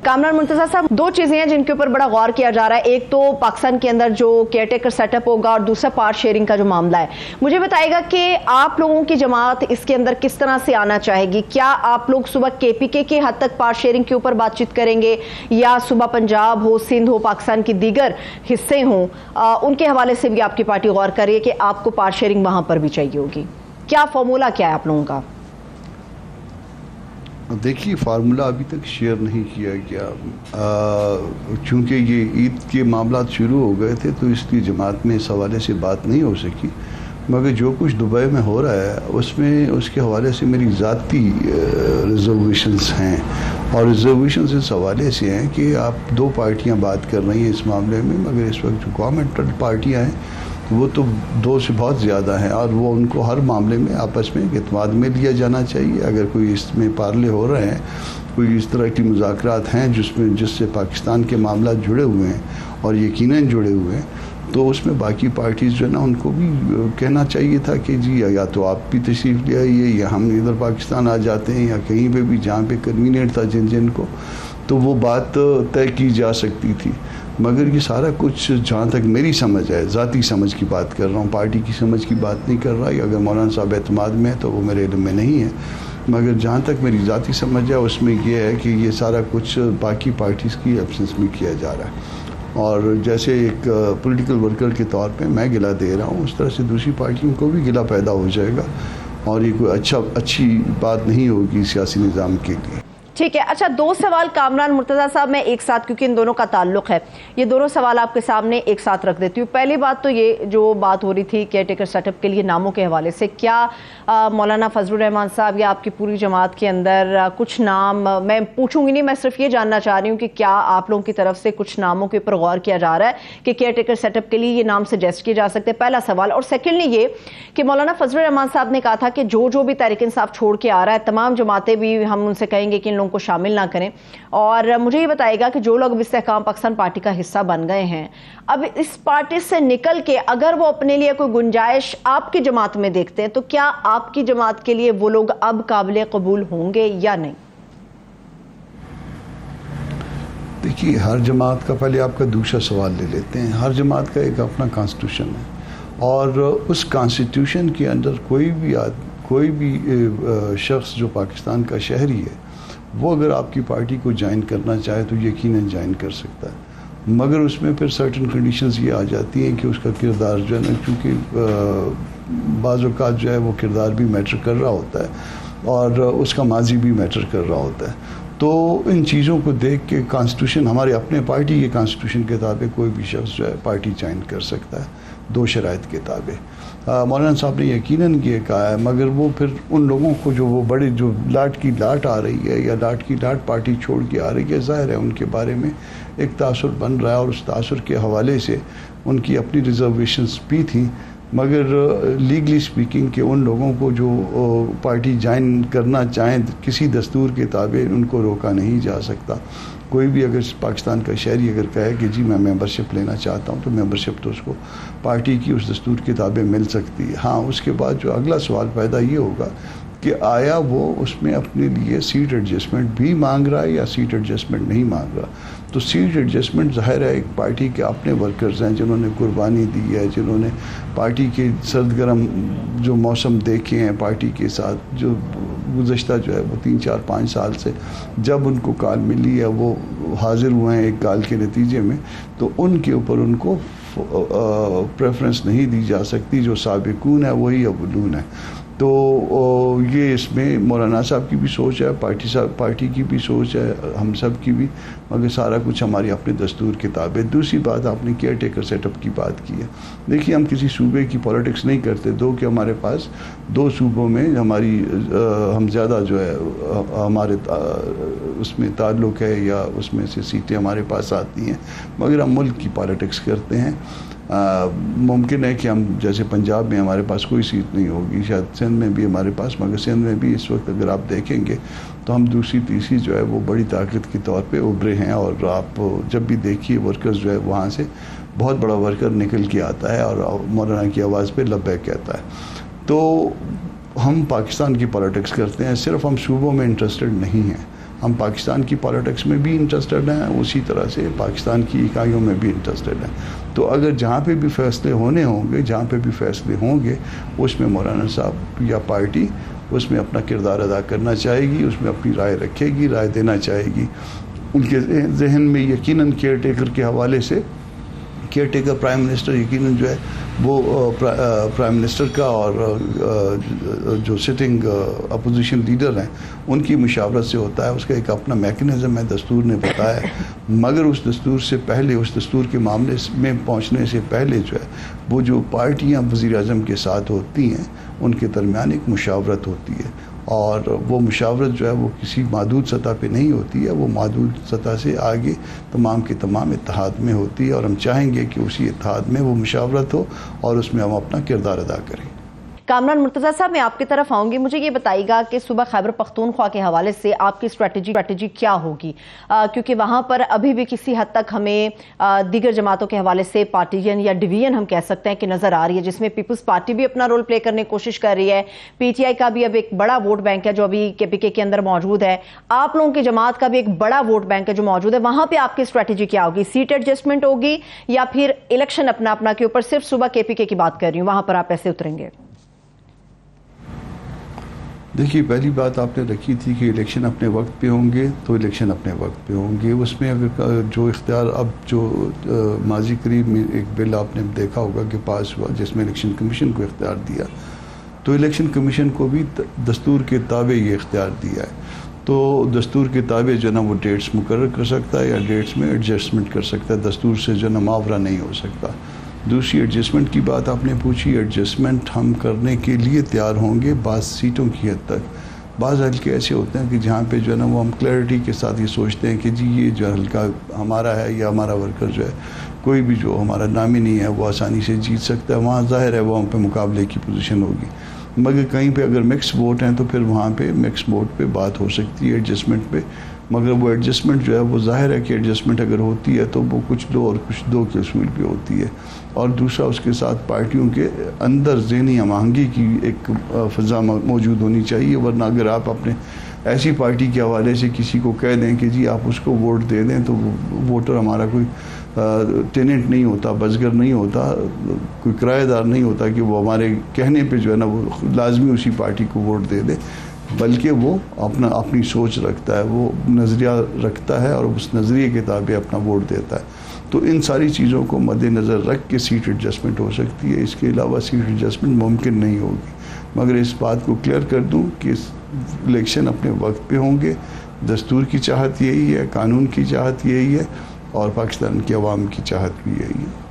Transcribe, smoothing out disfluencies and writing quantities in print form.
کامران منتظر صاحب، دو چیزیں ہیں جن کے اوپر بڑا غور کیا جا رہا ہے. ایک تو پاکستان کے اندر جو کیئر ٹیکر سیٹ اپ ہوگا اور دوسرا پارٹ شیئرنگ کا جو معاملہ ہے. مجھے بتائے گا کہ آپ لوگوں کی جماعت اس کے اندر کس طرح سے آنا چاہے گی؟ کیا آپ لوگ صبح کے پی کے کی حد تک پارٹ شیئرنگ کے اوپر بات چیت کریں گے، یا صبح پنجاب ہو، سندھ ہو، پاکستان کی دیگر حصے ہوں ان کے حوالے سے بھی آپ کی پارٹی غور کر رہی ہے کہ آپ کو پارٹ شیئرنگ وہاں پر بھی چاہیے ہوگی؟ کیا فارمولا کیا ہے آپ لوگوں کا؟ دیکھیے، فارمولا ابھی تک شیئر نہیں کیا گیا، چونکہ یہ عید کے معاملات شروع ہو گئے تھے تو اس لیے جماعت میں اس حوالے سے بات نہیں ہو سکی. مگر جو کچھ دبئی میں ہو رہا ہے اس کے حوالے سے میری ذاتی ریزرویشنز ہیں، اور ریزرویشنز اس حوالے سے ہیں کہ آپ دو پارٹیاں بات کر رہی ہیں اس معاملے میں، مگر اس وقت جو گورنمنٹل پارٹیاں ہیں وہ تو دو سے بہت زیادہ ہیں، اور وہ ان کو ہر معاملے میں آپس میں اعتماد میں لیا جانا چاہیے. اگر کوئی اس میں پارلے ہو رہے ہیں، کوئی اس طرح کی مذاکرات ہیں جس سے پاکستان کے معاملات جڑے ہوئے ہیں اور یقیناً جڑے ہوئے ہیں، تو اس میں باقی پارٹیز جو ہے نا ان کو بھی کہنا چاہیے تھا کہ جی یا تو آپ بھی تشریف لے آئیے، یا ہم ادھر پاکستان آ جاتے ہیں، یا کہیں پہ بھی جہاں پہ کنوینئنٹ تھا جن کو، تو وہ بات طے کی جا سکتی تھی. مگر یہ سارا کچھ جہاں تک میری سمجھ ہے، ذاتی سمجھ کی بات کر رہا ہوں، پارٹی کی سمجھ کی بات نہیں کر رہا. اگر مولانا صاحب اعتماد میں ہے تو وہ میرے علم میں نہیں ہے، مگر جہاں تک میری ذاتی سمجھ ہے اس میں یہ ہے کہ یہ سارا کچھ باقی پارٹیز کی ایبسنس میں کیا جا رہا ہے. اور جیسے ایک پولیٹیکل ورکر کے طور پہ میں گلہ دے رہا ہوں، اس طرح سے دوسری پارٹیوں کو بھی گلہ پیدا ہو جائے گا، اور یہ کوئی اچھی بات نہیں ہوگی سیاسی نظام کے لیے. ٹھیک ہے. اچھا، دو سوال کامران مرتضیٰ صاحب میں ایک ساتھ، کیونکہ ان دونوں کا تعلق ہے، یہ دونوں سوال آپ کے سامنے ایک ساتھ رکھ دیتی ہوں. پہلی بات تو یہ جو بات ہو رہی تھی کیئر ٹیکر سیٹ اپ کے لیے ناموں کے حوالے سے، کیا مولانا فضل الرحمان صاحب یا آپ کی پوری جماعت کے اندر کچھ نام، میں پوچھوں گی نہیں، میں صرف یہ جاننا چاہ رہی ہوں کہ کیا آپ لوگوں کی طرف سے کچھ ناموں کے اوپر غور کیا جا رہا ہے کہ کیئر ٹیکر سیٹ اپ کے لیے یہ نام سجیسٹ کیے جا سکتے ہیں؟ پہلا سوال. اور سیکنڈلی یہ کہ مولانا فضل الرحمان صاحب نے کہا تھا کہ جو بھی تحریک انصاف چھوڑ کے آ رہا ہے، تمام جماعتیں بھی ہم ان سے کہیں گے کہ ان لوگوں کو شامل نہ کریں. اور مجھے یہ بتائے گا کہ جو لوگ استحکام پاکستان پارٹی کا حصہ بن گئے ہیں، اب اس پارٹی سے نکل کے اگر وہ اپنے لیے کوئی گنجائش آپ کی جماعت میں دیکھتے ہیں، تو کیا آپ کی جماعت کے لیے وہ لوگ اب قابل قبول ہوں گے یا نہیں؟ دیکھیے، ہر جماعت کا، پہلے آپ کا دوسرا سوال لے لیتے ہیں. ہر جماعت کا ایک اپنا کانسٹیٹیوشن ہے، اور اس کانسٹیٹیوشن کے اندر کوئی بھی شخص جو پاکستان کا شہری ہے، وہ اگر آپ کی پارٹی کو جوائن کرنا چاہے تو یقیناً جوائن کر سکتا ہے. مگر اس میں پھر سرٹن کنڈیشنز یہ آ جاتی ہیں کہ اس کا کردار جو ہے نا، کیونکہ بعض اوقات جو ہے وہ کردار بھی میٹر کر رہا ہوتا ہے اور اس کا ماضی بھی میٹر کر رہا ہوتا ہے. تو ان چیزوں کو دیکھ کے کانسٹیٹیوشن، ہمارے اپنے پارٹی کے کانسٹیٹیوشن کے تابع کوئی بھی شخص جو ہے پارٹی جوائن کر سکتا ہے، دو شرائط کے تابع. مولانا صاحب نے یقیناً یہ کہا ہے، مگر وہ پھر ان لوگوں کو جو وہ بڑے جو لاٹ کی لاٹ آ رہی ہے، یا لاٹ کی لاٹ پارٹی چھوڑ کے آ رہی ہے، ظاہر ہے ان کے بارے میں ایک تاثر بن رہا ہے، اور اس تاثر کے حوالے سے ان کی اپنی ریزرویشنز بھی تھیں. مگر لیگلی سپیکنگ کہ ان لوگوں کو جو پارٹی جوائن کرنا چاہیں کسی دستور کے تابع، ان کو روکا نہیں جا سکتا. کوئی بھی اگر پاکستان کا شہری اگر کہے کہ جی میں ممبرشپ لینا چاہتا ہوں، تو ممبرشپ تو اس کو پارٹی کی اس دستور کے تابع مل سکتی ہے. ہاں، اس کے بعد جو اگلا سوال پیدا یہ ہوگا کہ آیا وہ اس میں اپنے لیے سیٹ ایڈجسٹمنٹ بھی مانگ رہا ہے یا سیٹ ایڈجسٹمنٹ نہیں مانگ رہا. تو سیٹ ایڈجسٹمنٹ ظاہر ہے ایک پارٹی کے اپنے ورکرز ہیں جنہوں نے قربانی دی ہے، جنہوں نے پارٹی کے سرد گرم جو موسم دیکھے ہیں پارٹی کے ساتھ، جو گزشتہ جو ہے وہ 3-4-5 سال سے جب ان کو کال ملی ہے وہ حاضر ہوئے ہیں ایک کال کے نتیجے میں، تو ان کے اوپر ان کو پریفرنس نہیں دی جا سکتی. جو سابقون ہے وہی اولون ہے. تو یہ اس میں مولانا صاحب کی بھی سوچ ہے، پارٹی کی بھی سوچ ہے، ہم سب کی بھی، مگر سارا کچھ ہماری اپنے دستور کے تابع. دوسری بات، آپ نے کیئر ٹیکر سیٹ اپ کی بات کی ہے. دیکھیے، ہم کسی صوبے کی پولیٹکس نہیں کرتے، کہ ہمارے پاس 2 صوبوں میں ہم زیادہ جو ہے ہمارے اس میں تعلق ہے، یا اس میں سے سیٹیں ہمارے پاس آتی ہیں، مگر ہم ملک کی پولیٹکس کرتے ہیں. ممکن ہے کہ ہم جیسے پنجاب میں ہمارے پاس کوئی سیٹ نہیں ہوگی، شاید سندھ میں بھی ہمارے پاس، مگر سندھ میں بھی اس وقت اگر آپ دیکھیں گے تو ہم دوسری تیسری جو ہے وہ بڑی طاقت کے طور پہ ابھرے ہیں. اور آپ جب بھی دیکھیے ورکرز جو ہے وہاں سے بہت بڑا ورکر نکل کے آتا ہے اور مولانا کی آواز پہ لبیک کہتا ہے. تو ہم پاکستان کی پولیٹکس کرتے ہیں، صرف ہم صوبوں میں انٹرسٹڈ نہیں ہیں، ہم پاکستان کی پالیٹکس میں بھی انٹرسٹڈ ہیں، اسی طرح سے پاکستان کی اکائیوں میں بھی انٹرسٹڈ ہیں. تو اگر جہاں پہ بھی فیصلے ہونے ہوں گے، جہاں پہ بھی فیصلے ہوں گے، اس میں مولانا صاحب یا پارٹی اس میں اپنا کردار ادا کرنا چاہے گی، اس میں اپنی رائے رکھے گی، رائے دینا چاہے گی. ان کے ذہن میں یقیناً کیئر ٹیکر کے حوالے سے، کیئر ٹیکر پرائم منسٹر یقیناً جو ہے وہ پرائم منسٹر کا اور جو سٹنگ اپوزیشن لیڈر ہیں ان کی مشاورت سے ہوتا ہے. اس کا ایک اپنا میکنزم ہے، دستور نے بتایا ہے. مگر اس دستور سے پہلے، اس دستور کے معاملے میں پہنچنے سے پہلے جو ہے وہ جو پارٹیاں وزیر اعظم کے ساتھ ہوتی ہیں ان کے درمیان ایک مشاورت ہوتی ہے، اور وہ مشاورت جو ہے وہ کسی محدود سطح پہ نہیں ہوتی ہے، وہ محدود سطح سے آگے تمام کے تمام اتحاد میں ہوتی ہے. اور ہم چاہیں گے کہ اسی اتحاد میں وہ مشاورت ہو اور اس میں ہم اپنا کردار ادا کریں. کامران مرتضیٰ صاحب، میں آپ کی طرف آؤں گی. مجھے یہ بتائیے گا کہ صوبہ خیبر پختونخوا کے حوالے سے آپ کی اسٹریٹجی کیا ہوگی، کیونکہ وہاں پر ابھی بھی کسی حد تک ہمیں دیگر جماعتوں کے حوالے سے پارٹیشن یا ڈویژن ہم کہہ سکتے ہیں کہ نظر آ رہی ہے، جس میں پیپلز پارٹی بھی اپنا رول پلے کرنے کی کوشش کر رہی ہے. پی ٹی آئی کا بھی اب ایک بڑا ووٹ بینک ہے جو ابھی کے پی کے اندر موجود ہے. آپ لوگوں کی جماعت کا بھی ایک بڑا ووٹ بینک ہے جو موجود ہے. وہاں پہ آپ کی اسٹریٹجی کیا ہوگی؟ سیٹ ایڈجسٹمنٹ ہوگی یا پھر الیکشن اپنا کے اوپر؟ صرف صوبہ کے پی کے کی بات کر رہی ہوں، وہاں پر آپ ایسے اتریں گے؟ دیکھیے، پہلی بات آپ نے رکھی تھی کہ الیکشن اپنے وقت پہ ہوں گے، تو الیکشن اپنے وقت پہ ہوں گے. اس میں اگر جو اختیار اب جو ماضی قریب میں ایک بل آپ نے دیکھا ہوگا کہ پاس ہوا جس میں الیکشن کمیشن کو اختیار دیا، تو الیکشن کمیشن کو بھی دستور کے تابع یہ اختیار دیا ہے. تو دستور کے تابع جو ہے نا وہ ڈیٹس مقرر کر سکتا ہے یا ڈیٹس میں ایڈجسٹمنٹ کر سکتا ہے. دستور سے جو ہے نا ماورا نہیں ہو سکتا. دوسری ایڈجسٹمنٹ کی بات آپ نے پوچھی، ایڈجسٹمنٹ ہم کرنے کے لیے تیار ہوں گے بعض سیٹوں کی حد تک. بعض حلقے ایسے ہوتے ہیں کہ جہاں پہ جو ہے نا وہ ہم کلیئرٹی کے ساتھ یہ سوچتے ہیں کہ جی یہ جو حلقہ ہمارا ہے یا ہمارا ورکر جو ہے کوئی بھی جو ہمارا نامی نہیں ہے وہ آسانی سے جیت سکتا ہے، وہاں ظاہر ہے وہ ہم پہ مقابلے کی پوزیشن ہوگی. مگر کہیں پہ اگر مکس ووٹ ہیں تو پھر وہاں پہ مکس ووٹ پہ بات ہو سکتی ہے ایڈجسٹمنٹ پہ. مگر وہ ایڈجسٹمنٹ جو ہے وہ ظاہر ہے کہ ایڈجسٹمنٹ اگر ہوتی ہے تو وہ کچھ دو اور کچھ دو کے اصول پہ ہوتی ہے. اور دوسرا اس کے ساتھ پارٹیوں کے اندر ذہنی ہم آہنگی کی ایک فضا موجود ہونی چاہیے. ورنہ اگر آپ اپنے ایسی پارٹی کے حوالے سے کسی کو کہہ دیں کہ جی آپ اس کو ووٹ دے دیں، تو ووٹر ہمارا کوئی ٹیننٹ نہیں ہوتا، بزگر نہیں ہوتا، کوئی کرایہ دار نہیں ہوتا کہ وہ ہمارے کہنے پہ جو ہے نا وہ لازمی اسی پارٹی کو ووٹ دے دے، بلکہ وہ اپنی سوچ رکھتا ہے، وہ نظریہ رکھتا ہے اور اس نظریے کے تابع اپنا ووٹ دیتا ہے. تو ان ساری چیزوں کو مد نظر رکھ کے سیٹ ایڈجسٹمنٹ ہو سکتی ہے. اس کے علاوہ سیٹ ایڈجسٹمنٹ ممکن نہیں ہوگی. مگر اس بات کو کلیئر کر دوں کہ الیکشن اپنے وقت پہ ہوں گے. دستور کی چاہت یہی ہے، قانون کی چاہت یہی ہے، اور پاکستان کی عوام کی چاہت بھی یہی ہے.